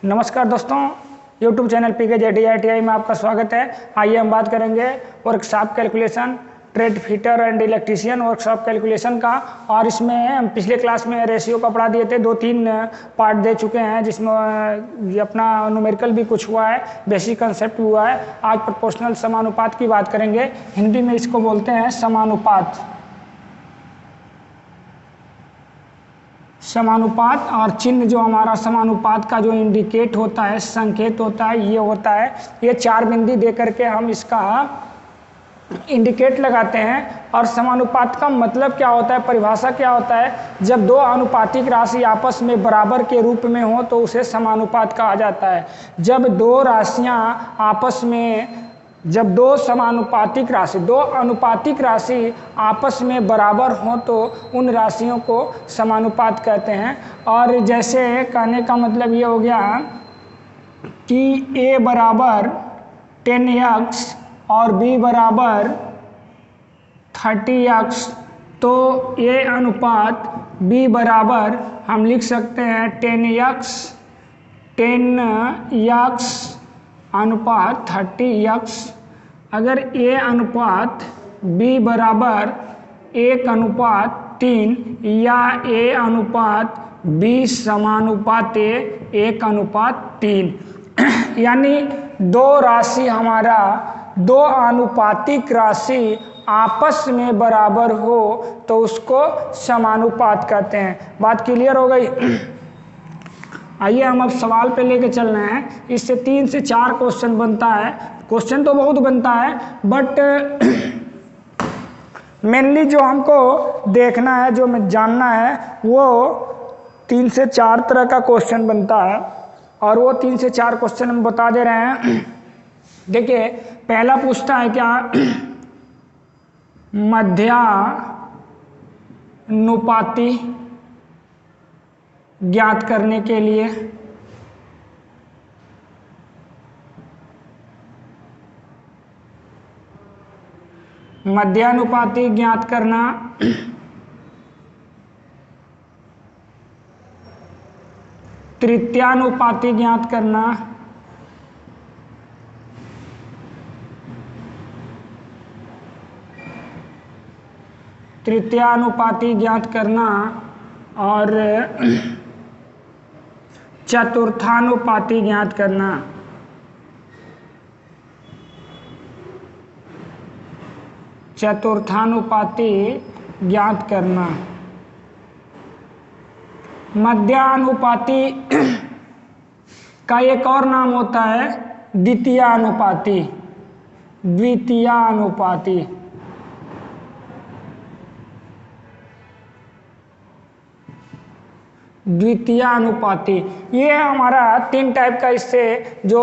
नमस्कार दोस्तों, YouTube channel PKJDITI में आपका स्वागत है। आइए हम बात करेंगे workshop calculation, trade fitter and electrician workshop calculation का। और इसमें हम पिछले क्लास में रेशियो का पढ़ा दिए थे, 2-3 पार्ट दे चुके हैं, जिसमें अपना न्यूमेरिकल भी कुछ हुआ है, बेसिक कंसेप्ट हुआ है। आज प्रोपोर्शनल समानुपात की बात करेंगे। हिंदी में इसको बोलते हैं समानुपात। समानुपात और चिन्ह जो हमारा समानुपात का जो इंडिकेट होता है, संकेत होता है, ये होता है, ये 4 बिंदु दे करके हम इसका इंडिकेट लगाते हैं। और समानुपात का मतलब क्या होता है, परिभाषा क्या होता है? जब दो आनुपातिक राशि आपस में बराबर के रूप में हो तो उसे समानुपात कहा जाता है। जब दो राशियां आपस में, जब दो अनुपातिक राशि आपस में बराबर हो तो उन राशियों को समानुपात कहते हैं। और जैसे कहने का मतलब ये हो गया कि a बराबर 10x और b बराबर 30x, तो a अनुपात b बराबर हम लिख सकते हैं 10x अनुपात 30x। अगर a अनुपात b बराबर 1:3 या a अनुपात b समानुपात 1:3, यानी दो आनुपातिक राशि आपस में बराबर हो तो उसको समानुपात कहते हैं। बात क्लियर हो गई? आइए हम अब सवाल पे लेके चल रहे हैं। इससे 3 से 4 क्वेश्चन बनता है। क्वेश्चन तो बहुत बनता है, बट मेनली जो हमको देखना है, जो हमें जानना है, वो 3 से 4 तरह का क्वेश्चन बनता है। और वो 3 से 4 क्वेश्चन हम बता दे रहे हैं। देखिए, पहला पूछता है क्या, मध्यानुपाती ज्ञात करने के लिए मध्यानुपाती ज्ञात करना, तृतीयानुपाती ज्ञात करना, और चतुर्थानुपाती ज्ञात करना। मध्यानुपाती का एक और नाम होता है द्वितीयानुपाती। ये हमारा 3 टाइप का, इससे जो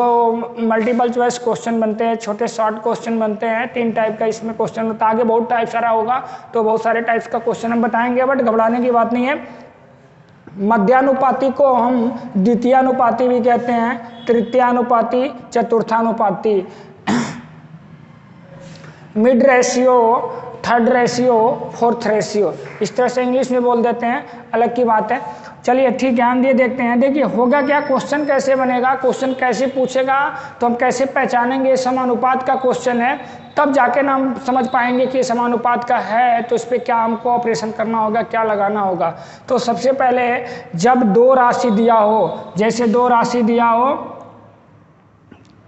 मल्टीपल चॉइस क्वेश्चन बनते हैं, छोटे शॉर्ट क्वेश्चन बनते हैं, 3 टाइप का इसमें क्वेश्चन होता है। आगे बहुत टाइप सारा होगा, तो बहुत सारे टाइप्स का क्वेश्चन हम बताएंगे, बट घबराने की बात नहीं है। मध्यानुपाती को हम द्वितीयानुपाती भी कहते हैं, तृतीयानुपाती, चतुर्थानुपाती, mid ratio, third ratio, fourth ratio, इस तरह से इंग्लिश में बोल देते हैं, अलग की बात है। चलिए ठीक है, हम ये देखते हैं। देखिए होगा क्या, क्वेश्चन कैसे बनेगा, क्वेश्चन कैसे पूछेगा, तो हम कैसे पहचानेंगे ये समानुपात का क्वेश्चन है, तब जाके ना हम समझ पाएंगे कि समानुपात का है, तो इस पर क्या हमको ऑपरेशन करना होगा, क्या लगाना होगा। तो सबसे पहले जब 2 राशि दिया हो, जैसे 2 राशि दिया हो,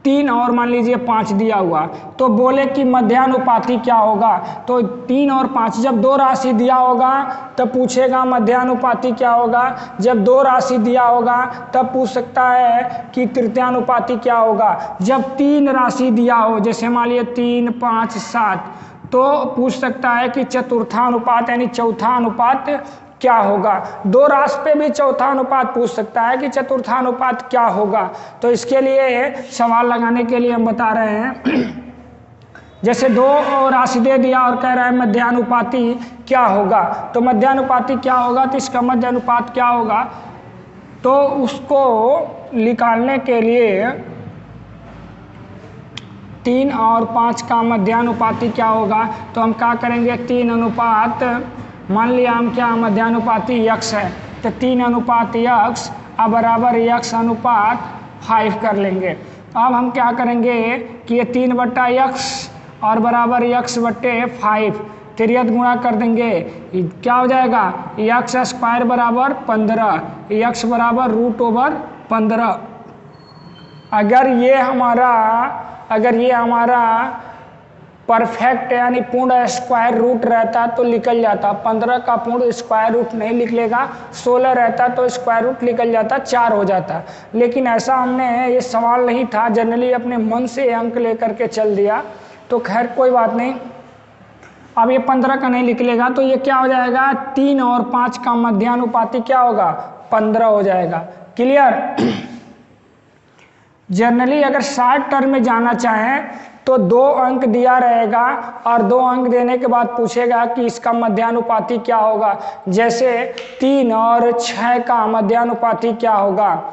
3 और मान लीजिए 5 दिया हुआ, तो बोले कि मध्यानुपाती क्या होगा। तो 3 और 5, जब 2 राशि दिया होगा तब पूछेगा मध्यानुपाती क्या होगा। जब 2 राशि दिया होगा तब पूछ सकता है कि तृतीयानुपाती क्या होगा। जब 3 राशि दिया हो, जैसे मान लीजिए 3, 5, 7, तो पूछ सकता है कि चतुर्थानुपात यानी चौथा अनुपात क्या होगा। 2 राशि पे भी चौथा अनुपात पूछ सकता है कि चतुर्थानुपात क्या होगा। तो इसके लिए सवाल लगाने के लिए हम बता रहे हैं, जैसे 2 राशि दे दिया और कह रहा है मध्यानुपाती क्या होगा। तो मध्यानुपाती क्या होगा, तो इसका मध्यानुपात क्या होगा, तो उसको निकालने के लिए 3 और 5 का मध्यानुपाती क्या होगा। तो हम क्या करेंगे, 3 अनुपात, मान लिया हम क्या मध्यानुपाती x है, तो 3 अनुपात x अब बराबर x अनुपात 5 कर लेंगे। अब हम क्या करेंगे कि ये 3/x और बराबर x बट्टे 5 तिर्यक गुणा कर देंगे, क्या हो जाएगा x² बराबर 15, x बराबर √15। अगर ये हमारा परफेक्ट यानी पूर्ण स्क्वायर रूट रहता तो निकल जाता, 15 का पूर्ण स्क्वायर रूट नहीं निकलेगा, 16 रहता तो स्क्वायर रूट निकल जाता, 4 हो जाता। लेकिन ऐसा हमने ये सवाल नहीं था, जनरली अपने मन से अंक लेकर के चल दिया, तो खैर कोई बात नहीं। अब ये 15 का नहीं निकलेगा तो ये क्या हो जाएगा, 3 और 5 का मध्यानुपाती क्या होगा, 15 हो जाएगा। क्लियर। जनरली अगर शॉर्ट टर्म में जाना चाहें तो 2 अंक दिया रहेगा और 2 अंक देने के बाद पूछेगा कि इसका मध्यानुपाती क्या होगा। जैसे 3 और 6 का मध्यानुपाती क्या होगा,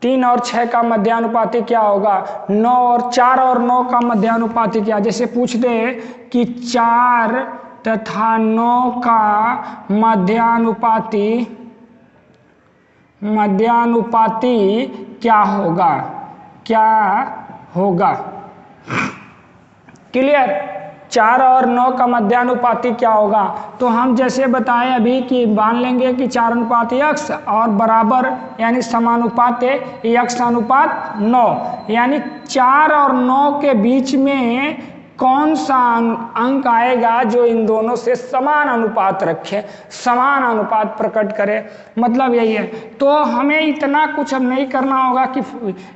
3 और 6 का मध्यानुपाती क्या होगा, 9 और 4 और 9 का मध्यानुपाती क्या। जैसे पूछ दे कि 4 तथा 9 का मध्यानुपाती क्या होगा। क्लियर। 4 और 9 का मध्यानुपाती क्या होगा, तो हम जैसे बताएं अभी कि मान लेंगे कि 4:x और बराबर यानी समानुपात है x/9, यानी 4 और 9 के बीच में कौन सा अंक आएगा जो इन दोनों से समान अनुपात रखे, समान अनुपात प्रकट करे, मतलब यही है। तो हमें इतना कुछ अब नहीं करना होगा कि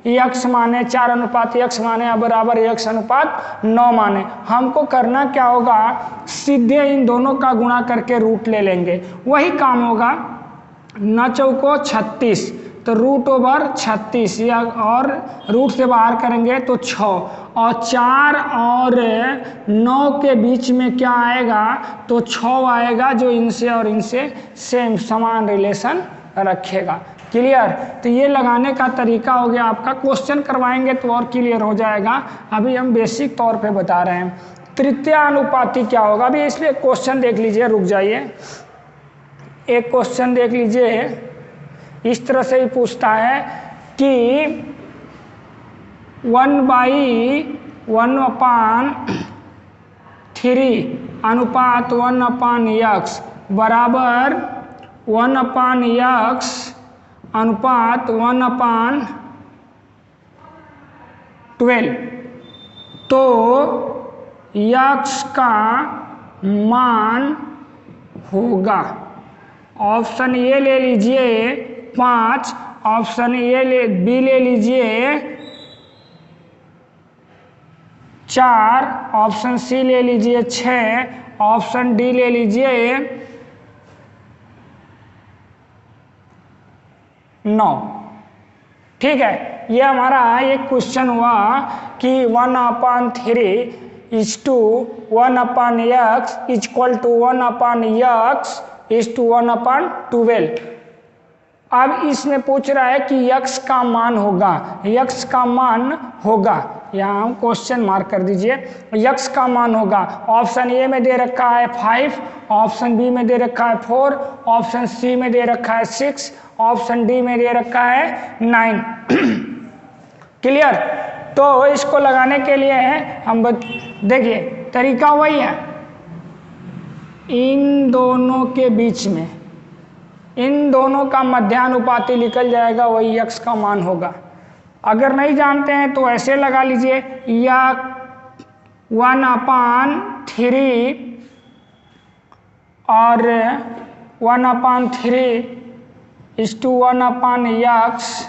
x माने 4:x माने बराबर x/9 माने। हमको करना क्या होगा, सीधे इन दोनों का गुणा करके रूट ले लेंगे, वही काम होगा। 9 चौको 36 तो √36 या और रूट से बाहर करेंगे तो 6 और 4 और 9 के बीच में क्या आएगा, तो 6 आएगा जो इनसे और इनसे सेम समान रिलेशन रखेगा। क्लियर। तो ये लगाने का तरीका हो गया आपका। क्वेश्चन करवाएंगे तो और क्लियर हो जाएगा, अभी हम बेसिक तौर पे बता रहे हैं। तृतीयानुपाती क्या होगा, अभी इसलिए क्वेश्चन देख लीजिए, रुक जाइए, एक क्वेश्चन देख लीजिए। इस तरह से ही पूछता है कि 1/1/3 अनुपात 1/x बराबर 1/x अनुपात 1/12, तो x का मान होगा। ऑप्शन ए ले लीजिए 5, ऑप्शन बी ले लीजिए 4, ऑप्शन सी ले लीजिए 6, ऑप्शन डी ले लीजिए 9। ठीक है, ये हमारा एक क्वेश्चन हुआ कि 1/3 1/x equal to 1/x is to 1/12। अब इसमें पूछ रहा है कि x का मान होगा, यहाँ हम क्वेश्चन मार्क कर दीजिए, x का मान होगा। ऑप्शन ए में दे रखा है 5, ऑप्शन बी में दे रखा है 4, ऑप्शन सी में दे रखा है 6, ऑप्शन डी में दे रखा है 9। क्लियर। तो इसको लगाने के लिए हम देखिए तरीका वही है, इन दोनों के बीच में इन दोनों का मध्यानुपाती निकल जाएगा, वही x का मान होगा। अगर नहीं जानते हैं तो ऐसे लगा लीजिए, या 1/3 और 1/3 इज टू 1/x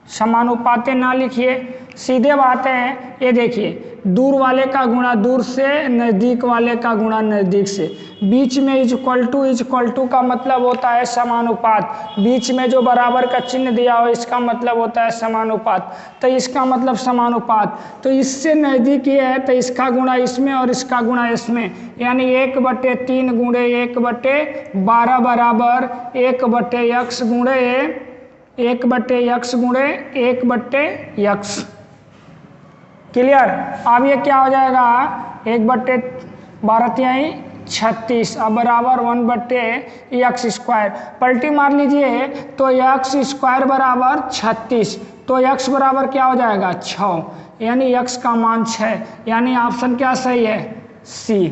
समानुपाते ना लिखिए, सीधे बात है। ये देखिए, दूर वाले का गुणा दूर से, नज़दीक वाले का गुणा नज़दीक से, बीच में इक्वल टू का मतलब होता है समानुपात, बीच में जो बराबर का चिन्ह दिया हो इसका मतलब होता है समानुपात, तो इसका मतलब समानुपात। तो इससे नज़दीक ये है तो इसका गुणा इसमें और इसका गुणा इसमें, यानी 1/3 गुणे 1/12 बराबर 1/x गुणे 1/x। क्लियर। अब ये क्या हो जाएगा, 1/12 36 अब बराबर 1/x²। पलटी मार लीजिए तो x² बराबर 36, तो x बराबर क्या हो जाएगा 6, यानी x का मान 6, यानी ऑप्शन क्या सही है सी।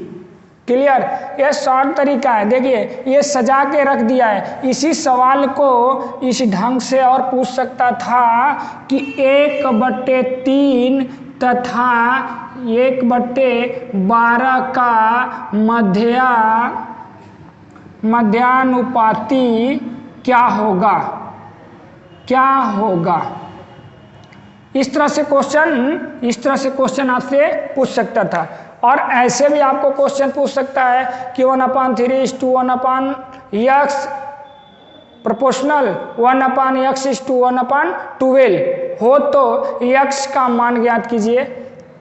क्लियर। ये शॉर्ट तरीका है, देखिए ये सजा के रख दिया है। इसी सवाल को इस ढंग से और पूछ सकता था कि 1/3 तथा 1/12 का मध्यानुपाती क्या होगा, क्या होगा। इस तरह से क्वेश्चन आपसे पूछ सकता था। और ऐसे भी आपको क्वेश्चन पूछ सकता है कि 1/3:1/x प्रोपोर्शनल 1/x:1/12 हो तो x का मान ज्ञात कीजिए।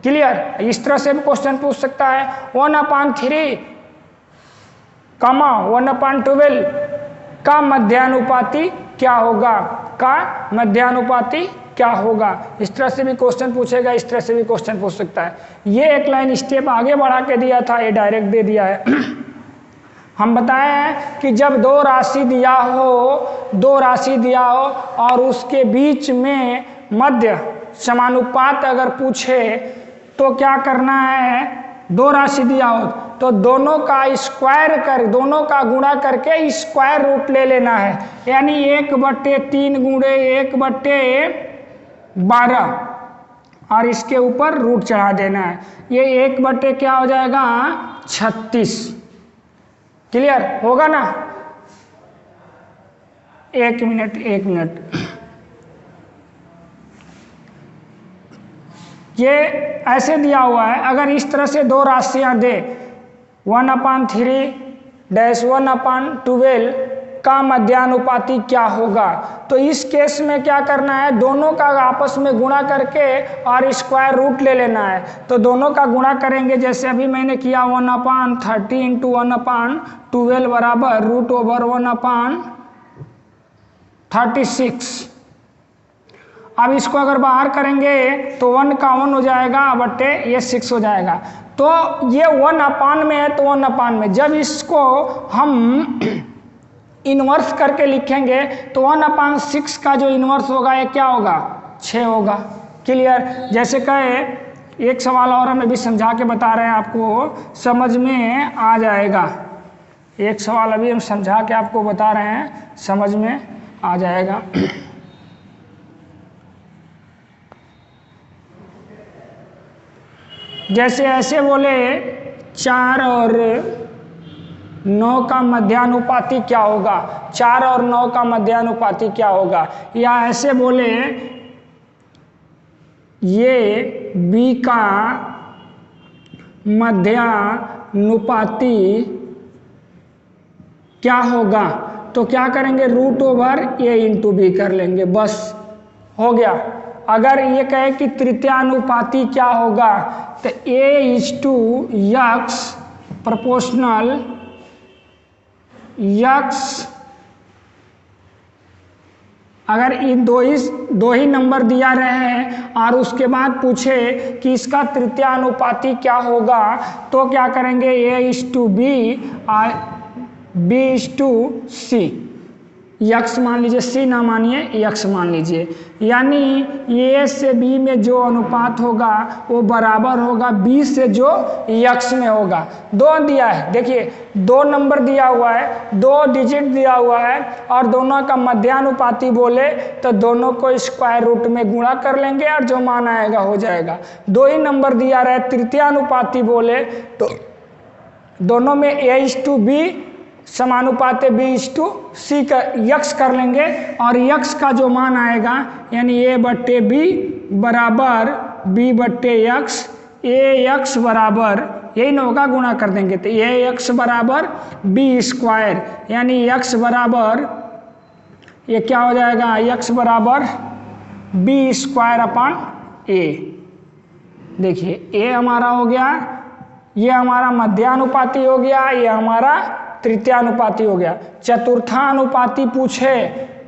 क्लियर। इस तरह से भी क्वेश्चन पूछ सकता है 1/3, 1/12 का मध्यानुपाती क्या होगा, का मध्यानुपाती क्या होगा। इस तरह से भी क्वेश्चन पूछेगा, इस तरह से भी क्वेश्चन पूछ सकता है। ये एक लाइन स्टेप आगे बढ़ा के दिया था, ये डायरेक्ट दे दिया है। हम बताए हैं कि जब दो राशि दिया हो और उसके बीच में मध्य समानुपात अगर पूछे तो क्या करना है। दो राशि दिया हो तो दोनों का दोनों का गुणा करके स्क्वायर रूट ले लेना है, यानी 1/3 गुणे 1/12 और इसके ऊपर रूट चढ़ा देना है। ये 1/ क्या हो जाएगा 36। क्लियर होगा ना। एक मिनट ये ऐसे दिया हुआ है। अगर इस तरह से दो राशियां दे 1/3-1/12 का मध्यानुपाती क्या होगा, तो इस केस में क्या करना है, दोनों का आपस में गुणा करके और स्क्वायर रूट ले लेना है। तो दोनों का गुणा करेंगे, जैसे अभी मैंने किया 1/30 × 1/12 बराबर √1/36। अब इसको अगर बाहर करेंगे तो 1 का 1 हो जाएगा बट्टे ये 6 हो जाएगा। तो ये 1/, में है तो 1/, में जब इसको हम इन्वर्स करके लिखेंगे तो 1/6 का जो इन्वर्स होगा ये क्या होगा 6 होगा। क्लियर। जैसे कहे एक सवाल और हम अभी समझा के बता रहे हैं, आपको समझ में आ जाएगा। एक सवाल अभी हम समझा के आपको बता रहे हैं, समझ में आ जाएगा। जैसे ऐसे बोले 4 और 9 का मध्यानुपाती क्या होगा, 4 और 9 का मध्यानुपाती क्या होगा। या ऐसे बोले ये b का मध्यानुपाती क्या होगा, तो क्या करेंगे √a × b कर लेंगे, बस हो गया। अगर ये कहे कि तृतीयानुपाती क्या होगा तो a:x प्रोपोर्शनल x, अगर इन दो ही नंबर दिया रहे हैं और उसके बाद पूछे कि इसका तृतीयानुपाती क्या होगा, तो क्या करेंगे a:b और b:c। x मान लीजिए, c ना मानिए x मान लीजिए, यानी a से b में जो अनुपात होगा वो बराबर होगा b से जो x में होगा। 2 दिया है, देखिए 2 नंबर दिया हुआ है, 2 डिजिट दिया हुआ है और दोनों का मध्यानुपाती बोले तो दोनों को स्क्वायर रूट में गुणा कर लेंगे और जो मान आएगा हो जाएगा। 2 ही नंबर दिया रहे, तृतीयानुपाती बोले तो दोनों में a:b समानुपात b:c का x कर लेंगे और x का जो मान आएगा यानी a/b बराबर b/x, ax बराबर यही ना होगा, गुणा कर देंगे तो ax बराबर b², यानी x बराबर ये क्या हो जाएगा x बराबर b²/a। देखिए a हमारा हो गया, ये हमारा मध्यानुपाती हो गया, ये हमारा तृतीयानुपाती हो गया। चतुर्थानुपाती पूछे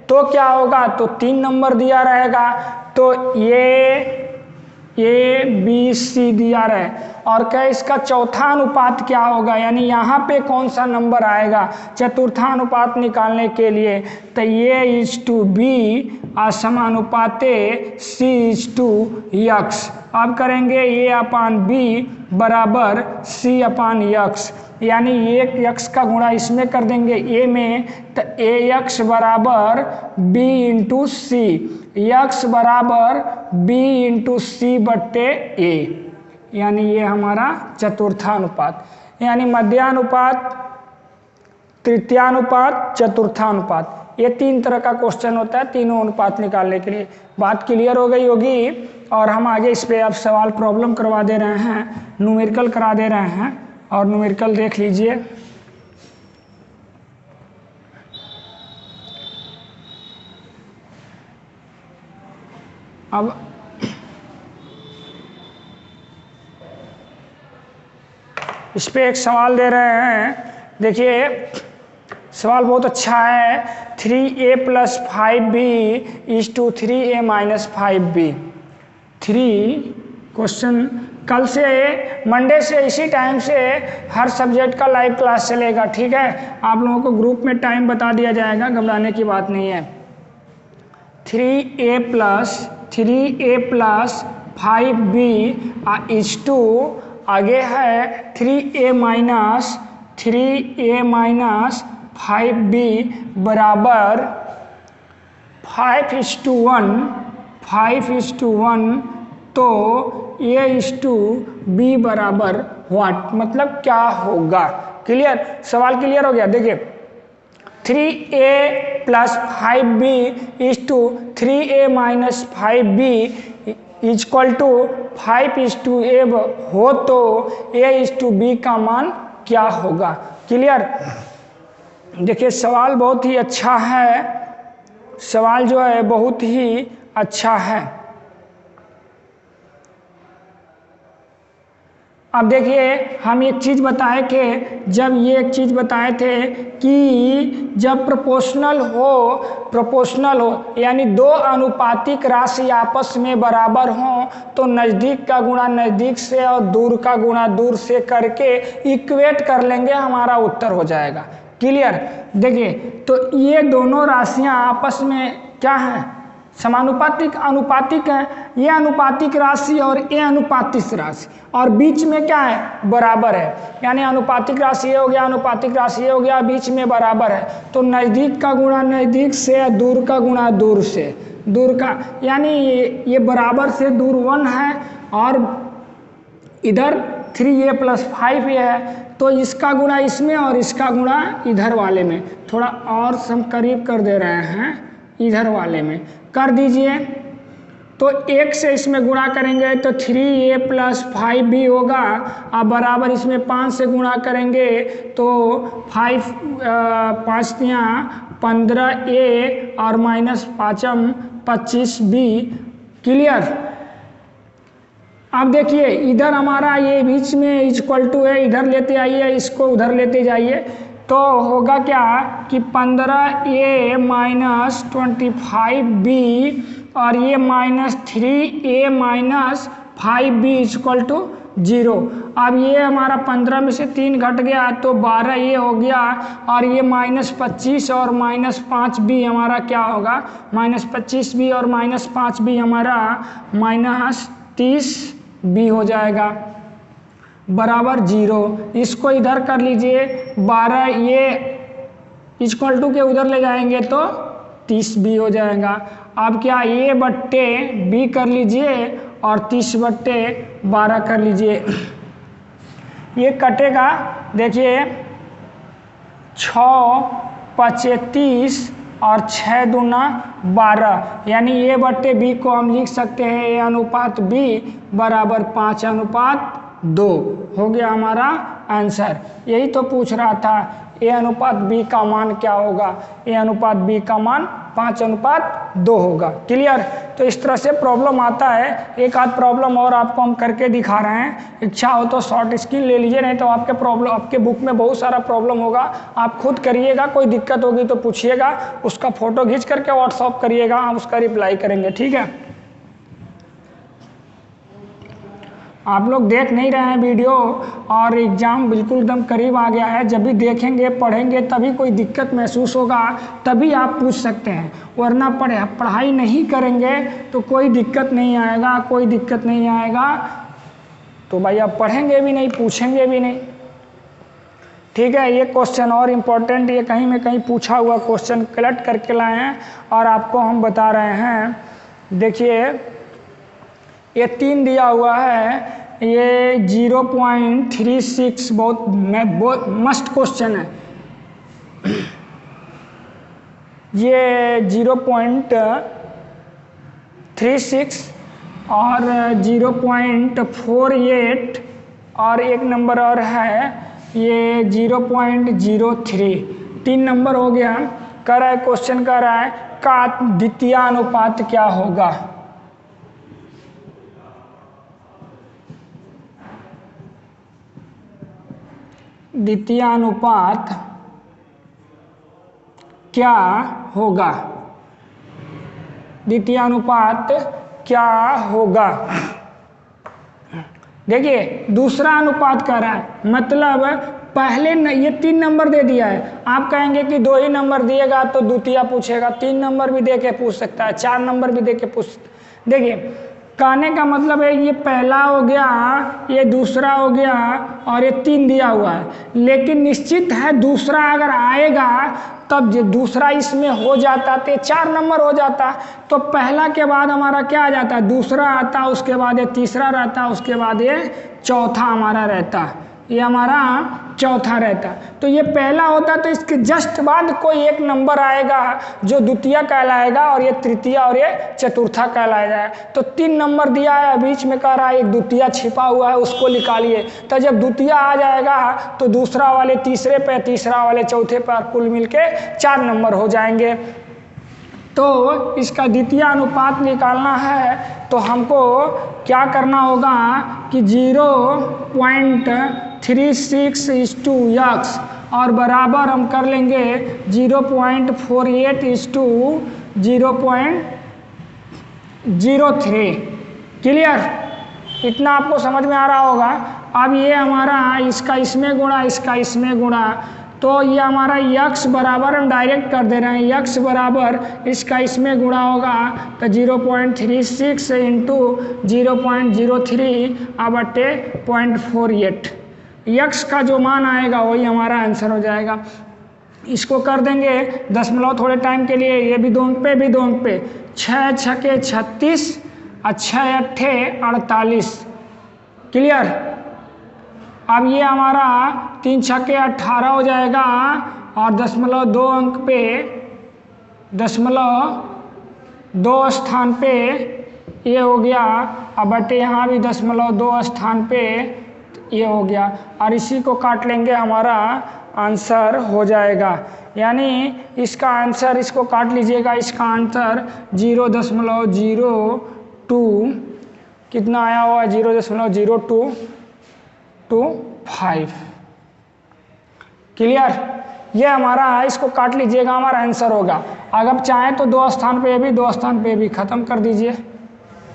तो क्या होगा, तो 3 नंबर दिया रहेगा, तो ये ए बी सी दिया रहे और क्या इसका चौथा अनुपात क्या होगा, यानी यहाँ पे कौन सा नंबर आएगा चतुर्थानुपात निकालने के लिए। तो ए इज टू बी समानुपाते सी इज टू यक्स। अब करेंगे ए अपान बी बराबर सी अपान यक्स, यानी एक यक्स का गुणा इसमें कर देंगे ए में, तो ए यक्स बराबर बी इंटू सी, यक्स बराबर बी इंटू सी बट्टे ए, यानी ये हमारा चतुर्थानुपात, यानी मध्यानुपात, तृतीयानुपात, चतुर्थानुपात, ये 3 तरह का क्वेश्चन होता है तीनों अनुपात निकालने के लिए। बात क्लियर हो गई होगी। और हम आगे इस पे अब सवाल प्रॉब्लम करवा दे रहे हैं, न्यूमेरिकल करा दे रहे हैं, और न्यूमेरिकल देख लीजिए। अब इस पे एक सवाल दे रहे हैं, देखिए सवाल बहुत अच्छा है। 3a + 5b is to 3a - 5b। 3 question कल से मंडे से इसी टाइम से हर सब्जेक्ट का लाइव क्लास चलेगा, ठीक है। आप लोगों को ग्रुप में टाइम बता दिया जाएगा, घबराने की बात नहीं है। 3a + 5b इज टू, आगे है 3a - 5b बराबर 5:1, तो a:b बराबर व्हाट, मतलब क्या होगा। क्लियर, सवाल क्लियर हो गया। देखिए 3a + 5b is to 3a - 5b equal to 5:a हो तो a:b का मान क्या होगा। क्लियर, देखिए सवाल बहुत ही अच्छा है, सवाल जो है बहुत ही अच्छा है। अब देखिए हम एक चीज़ बताए थे, जब ये एक चीज़ बताए थे कि जब प्रोपोर्शनल हो यानी 2 अनुपातिक राशि आपस में बराबर हों तो नज़दीक का गुणा नज़दीक से और दूर का गुणा दूर से करके इक्वेट कर लेंगे, हमारा उत्तर हो जाएगा। क्लियर, देखिए तो ये दोनों राशियां आपस में क्या हैं, समानुपातिक अनुपातिक है। ये अनुपातिक राशि और ये अनुपातिक राशि, और बीच में क्या है, बराबर है। यानी अनुपातिक राशि ये हो गया, अनुपातिक राशि ये हो गया, बीच में बराबर है। तो नज़दीक का गुणा नज़दीक से, दूर का गुणा दूर से, दूर का, यानी ये बराबर से दूर 1 है और इधर 3a + 5 है, तो इसका गुणा इसमें और इसका गुणा इधर वाले में। थोड़ा और हम करीब कर दे रहे हैं, इधर वाले में कर दीजिए। तो 1 से इसमें गुणा करेंगे तो 3a + 5b होगा, अब बराबर इसमें 5 से गुणा करेंगे तो 5 × 15a और -5 25b। क्लियर, अब देखिए इधर हमारा ये बीच में इक्वल टू है, इधर लेते आइए, इसको उधर लेते जाइए, तो होगा क्या कि 15a - 25b और ये -3a - 5b इक्वल टू 0। अब ये हमारा 15 में से 3 घट गया तो 12 ये हो गया, और ये -25 और -5b हमारा क्या होगा, -25b और -5b हमारा -30b हो जाएगा, बराबर 0। इसको इधर कर लीजिए, 12 ये इक्वल टू के उधर ले जाएंगे तो 30b हो जाएगा। अब क्या, a बट्टे b कर लीजिए और 30/12 कर लीजिए, ये कटेगा। देखिए 6 × 30 और 6 दूना 12, यानी a बट्टे b को हम लिख सकते हैं a अनुपात b बराबर 5:2 हो गया हमारा आंसर। यही तो पूछ रहा था, a अनुपात b का मान क्या होगा, a अनुपात b का मान 5:2 होगा। क्लियर, तो इस तरह से प्रॉब्लम आता है। एक आध प्रॉब्लम और आपको हम करके दिखा रहे हैं, इच्छा हो तो शॉर्ट स्क्रीन ले लीजिए, नहीं तो आपके प्रॉब्लम, आपके बुक में बहुत सारा प्रॉब्लम होगा, आप खुद करिएगा। कोई दिक्कत होगी तो पूछिएगा, उसका फोटो खींच करके व्हाट्सअप करिएगा, हम उसका रिप्लाई करेंगे, ठीक है। आप लोग देख नहीं रहे हैं वीडियो और एग्ज़ाम बिल्कुल एकदम करीब आ गया है। जब भी देखेंगे पढ़ेंगे तभी कोई दिक्कत महसूस होगा, तभी आप पूछ सकते हैं, वरना पढ़ाई नहीं करेंगे तो कोई दिक्कत नहीं आएगा, कोई दिक्कत नहीं आएगा। तो भाई आप पढ़ेंगे भी नहीं, पूछेंगे भी नहीं। ठीक है, ये क्वेश्चन और इम्पोर्टेंट, ये कहीं में कहीं पूछा हुआ क्वेश्चन कलेक्ट करके लाए हैं और आपको हम बता रहे हैं। देखिए ये 3 दिया हुआ है, ये 0.36 बहुत मस्त क्वेश्चन है। ये 0.36 और 0.48 और एक नंबर और है ये 0.03, 3 नंबर हो गया। कह रहा है क्वेश्चन कह रहा है का द्वितीय अनुपात क्या होगा। द्वितीय अनुपात क्या होगा, द्वितीय अनुपात क्या होगा। देखिए दूसरा अनुपात कह रहा है, मतलब पहले ये 3 नंबर दे दिया है। आप कहेंगे कि 2 ही नंबर दिएगा तो द्वितीय पूछेगा, 3 नंबर भी दे के पूछ सकता है, 4 नंबर भी दे के पूछ। देखिए कहने का मतलब है ये पहला हो गया, ये दूसरा हो गया और ये 3 दिया हुआ है, लेकिन निश्चित है दूसरा अगर आएगा तब जो दूसरा इसमें हो जाता तो 4 नंबर हो जाता। तो पहला के बाद हमारा क्या आ जाता, दूसरा आता, उसके बाद ये तीसरा रहता, उसके बाद ये चौथा हमारा रहता, ये हमारा चौथा रहता। तो ये पहला होता तो इसके जस्ट बाद कोई एक नंबर आएगा जो द्वितीय कहलाएगा और ये तृतीय और ये चतुर्था कहलाएगा। तो 3 नंबर दिया है, बीच में कह रहा है एक द्वितीय छिपा हुआ है, उसको निकालिए। तो जब द्वितीय आ जाएगा तो दूसरा वाले तीसरे पे, तीसरा वाले चौथे पर, कुल मिलके 4 नंबर हो जाएंगे। तो इसका द्वितीय अनुपात निकालना है तो हमको क्या करना होगा कि 0.36:x और बराबर हम कर लेंगे 0.48:0.03। क्लियर, इतना आपको समझ में आ रहा होगा। अब ये हमारा इसका इसमें गुणा, इसका इसमें गुणा, तो ये हमारा x बराबर हम डायरेक्ट कर दे रहे हैं, x बराबर इसका इसमें गुणा होगा तो 0.36 इंटू 0.03 बटे 0.48। x का जो मान आएगा वही हमारा आंसर हो जाएगा। इसको कर देंगे दशमलव थोड़े टाइम के लिए, ये भी 2 अंक पे, भी 2 अंक पे, 6 छके 36 और 6 अट्ठे 48। क्लियर। अब ये हमारा 3 छक्के 18 हो जाएगा और 0.2 अंक पे, 0.2 स्थान पे ये हो गया, अब बटे यहाँ भी 0.2 स्थान पे ये हो गया और इसी को काट लेंगे, हमारा आंसर हो जाएगा। यानी इसका आंसर, इसको काट लीजिएगा, इसका आंसर 0.02 कितना आया हुआ, 0.0225। क्लियर, ये हमारा है, इसको काट लीजिएगा, हमारा आंसर होगा। अगर चाहें तो 2 स्थान पे भी, 2 स्थान पे भी खत्म कर दीजिए।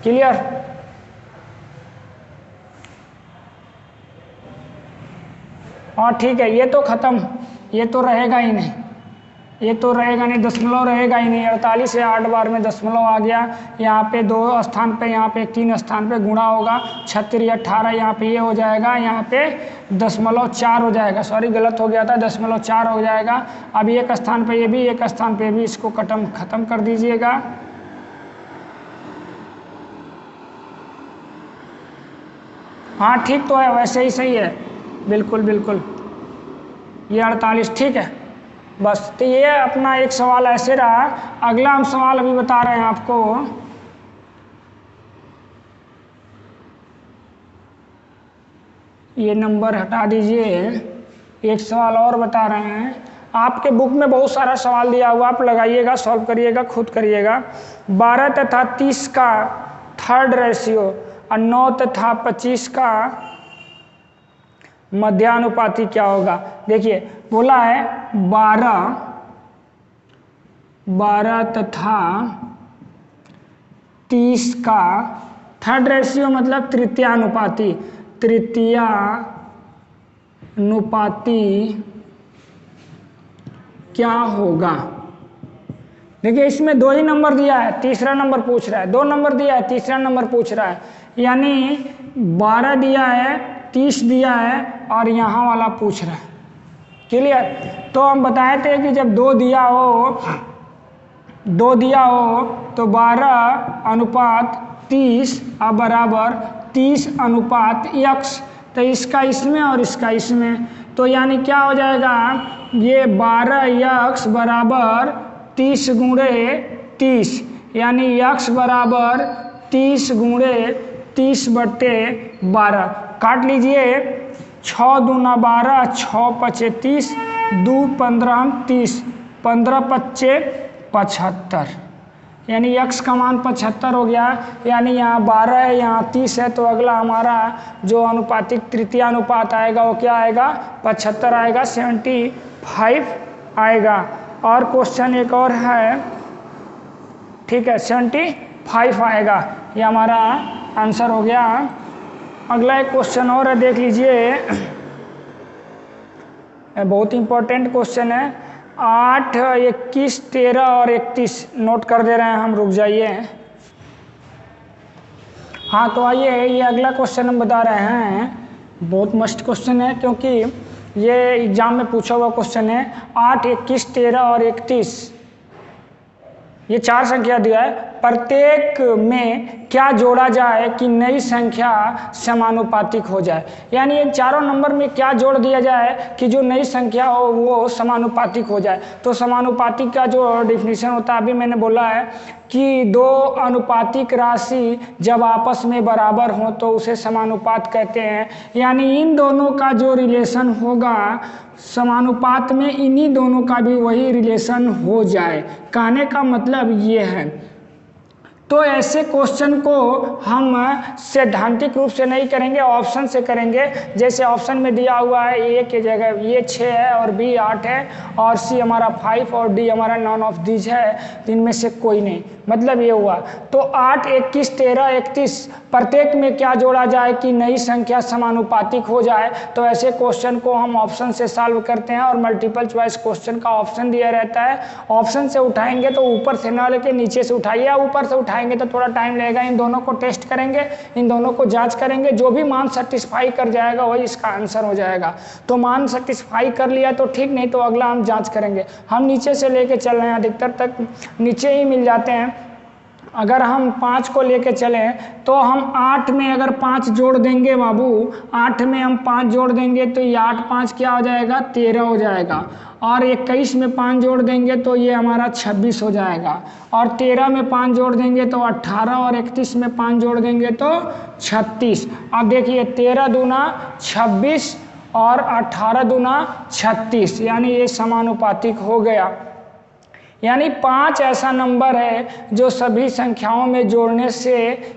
क्लियर, और ठीक है, ये तो खत्म, ये तो रहेगा ही नहीं, ये तो रहेगा नहीं, दशमलव रहेगा ही नहीं। 48 से 8 बार में दशमलव आ गया, यहाँ पे 2 स्थान पे, यहाँ पे 3 स्थान पे गुणा होगा, 36 18, यहाँ पे ये हो जाएगा, यहाँ पे 0.4 हो जाएगा, सॉरी गलत हो गया था, 0.4 हो जाएगा। अब एक स्थान पे ये भी, एक स्थान पे भी, इसको खत्म कर दीजिएगा। हाँ ठीक तो है, वैसे ही सही है, बिल्कुल बिल्कुल, ये 48 ठीक है। बस, तो ये अपना एक सवाल ऐसे रहा। अगला हम सवाल अभी बता रहे हैं आपको। ये नंबर हटा दीजिए, एक सवाल और बता रहे हैं। आपके बुक में बहुत सारा सवाल दिया हुआ, आप लगाइएगा, सॉल्व करिएगा, खुद करिएगा। 12 तथा 30 का थर्ड रेशियो और 9 तथा 25 का मध्यानुपाती क्या होगा। देखिए बोला है 12 तथा 30 का थर्ड रेशियो मतलब तृतीयानुपाती, तृतीयानुपाती क्या होगा। देखिए इसमें 2 ही नंबर दिया है, तीसरा नंबर पूछ रहा है, 2 नंबर दिया है, तीसरा नंबर पूछ रहा है, यानी 12 दिया है, 30 दिया है और यहाँ वाला पूछ रहा है। क्लियर। तो हम बताए थे कि जब 2 दिया हो तो 12:30 अब बराबर 30:x, तो इसका इसमें और इसका इसमें, तो यानी क्या हो जाएगा, ये 12x बराबर 30 गुणे 30, यानी x बराबर 30 गुणे 30/12। काट लीजिए, 6 दूना 12, 6 पचे 30, 2 15 30, 15 पच्चे 75, यानी x का मान 75 हो गया। यानी यहाँ 12 है, यहाँ 30 है, तो अगला हमारा जो अनुपातिक तृतीय अनुपात आएगा वो क्या आएगा, 75 आएगा, 75 आएगा। और क्वेश्चन एक और है, ठीक है, 75 आएगा, ये हमारा आंसर हो गया। अगला एक क्वेश्चन और है, देख लीजिए, बहुत इंपॉर्टेंट क्वेश्चन है। 8, 21, 13 और 31 नोट कर दे रहे हैं हम, रुक जाइए। हाँ तो आइए, ये अगला क्वेश्चन हम बता रहे हैं, बहुत मस्त क्वेश्चन है क्योंकि ये एग्जाम में पूछा हुआ क्वेश्चन है। 8, 21, 13 और 31, ये 4 संख्या दिया है, प्रत्येक में क्या जोड़ा जाए कि नई संख्या समानुपातिक हो जाए। यानी इन चारों नंबर में क्या जोड़ दिया जाए कि जो नई संख्या हो वो समानुपातिक हो जाए। तो समानुपातिक का जो डिफिनीशन होता है, अभी मैंने बोला है कि 2 अनुपातिक राशि जब आपस में बराबर हो तो उसे समानुपात कहते हैं। यानी इन दोनों का जो रिलेशन होगा समानुपात में, इन्हीं दोनों का भी वही रिलेशन हो जाए, कहने का मतलब ये है। तो ऐसे क्वेश्चन को हम सैद्धांतिक रूप से नहीं करेंगे, ऑप्शन से करेंगे। जैसे ऑप्शन में दिया हुआ है ए की जगह ये 6 है और बी 8 है और सी हमारा 5 और डी हमारा नॉन ऑफ दीज है, तो इनमें से कोई नहीं, मतलब ये हुआ। तो 8, 21, 13, 31 प्रत्येक में क्या जोड़ा जाए कि नई संख्या समानुपातिक हो जाए। तो ऐसे क्वेश्चन को हम ऑप्शन से सॉल्व करते हैं और मल्टीपल चॉइस क्वेश्चन का ऑप्शन दिया रहता है। ऑप्शन से उठाएंगे तो ऊपर से ना लेके नीचे से उठाइए, या ऊपर से उठाएंगे तो थोड़ा टाइम लगेगा। इन दोनों को टेस्ट करेंगे, इन दोनों को जांच करेंगे, जो भी मान सेटिस्फाई कर जाएगा वही इसका आंसर हो जाएगा। तो मान सेटिस्फाई कर लिया तो ठीक, नहीं तो अगला हम जांच करेंगे। हम नीचे से लेके चल रहे हैं, अधिकतर तक नीचे ही मिल जाते हैं। अगर हम 5 को लेके चलें तो हम 8 में अगर 5 जोड़ देंगे बाबू, 8 में हम 5 जोड़ देंगे तो ये 8 5 क्या हो जाएगा, 13 हो जाएगा। और 21 में 5 जोड़ देंगे तो ये हमारा 26 हो जाएगा। और 13 में 5 जोड़ देंगे तो 18 और 31 में 5 जोड़ देंगे तो 36। अब देखिए 13 दूना 26 और 18 दूना 36, यानी ये समानुपातिक हो गया। यानी 5 ऐसा नंबर है जो सभी संख्याओं में जोड़ने से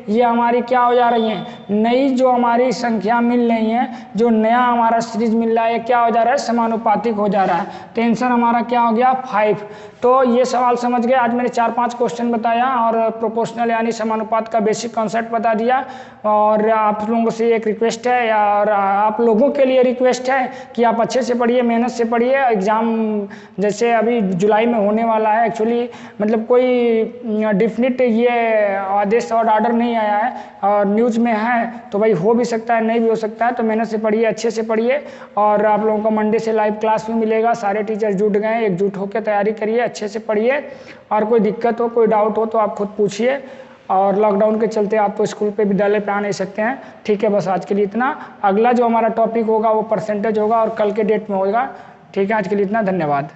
ये हमारी क्या हो जा रही हैं, नई जो हमारी संख्या मिल रही हैं, जो नया हमारा सीरीज मिल रहा है, क्या हो जा रहा है, समानुपातिक हो जा रहा है। तो आंसर हमारा क्या हो गया, 5। तो ये सवाल समझ गए। आज मैंने 4-5 क्वेश्चन बताया और प्रोपोर्शनल यानी समानुपात का बेसिक कॉन्सेप्ट बता दिया। और आप लोगों से एक रिक्वेस्ट है, और आप लोगों के लिए रिक्वेस्ट है कि आप अच्छे से पढ़िए, मेहनत से पढ़िए। एग्ज़ाम जैसे अभी जुलाई में होने वाला है, एक्चुअली मतलब कोई डिफिनिट ये आदेश और ऑर्डर नहीं आया है और न्यूज़ में है, तो भाई हो भी सकता है, नहीं भी हो सकता है। तो मेहनत से पढ़िए, अच्छे से पढ़िए। और आप लोगों को मंडे से लाइव क्लास भी मिलेगा, सारे टीचर जुट गए, एकजुट होकर तैयारी करिए, अच्छे से पढ़िए। और कोई दिक्कत हो, कोई डाउट हो तो आप खुद पूछिए। और लॉकडाउन के चलते आप तो स्कूल पे, विद्यालय पे आ नहीं सकते हैं, ठीक है। बस आज के लिए इतना। अगला जो हमारा टॉपिक होगा वो परसेंटेज होगा और कल के डेट में होगा, ठीक है। आज के लिए इतना, धन्यवाद।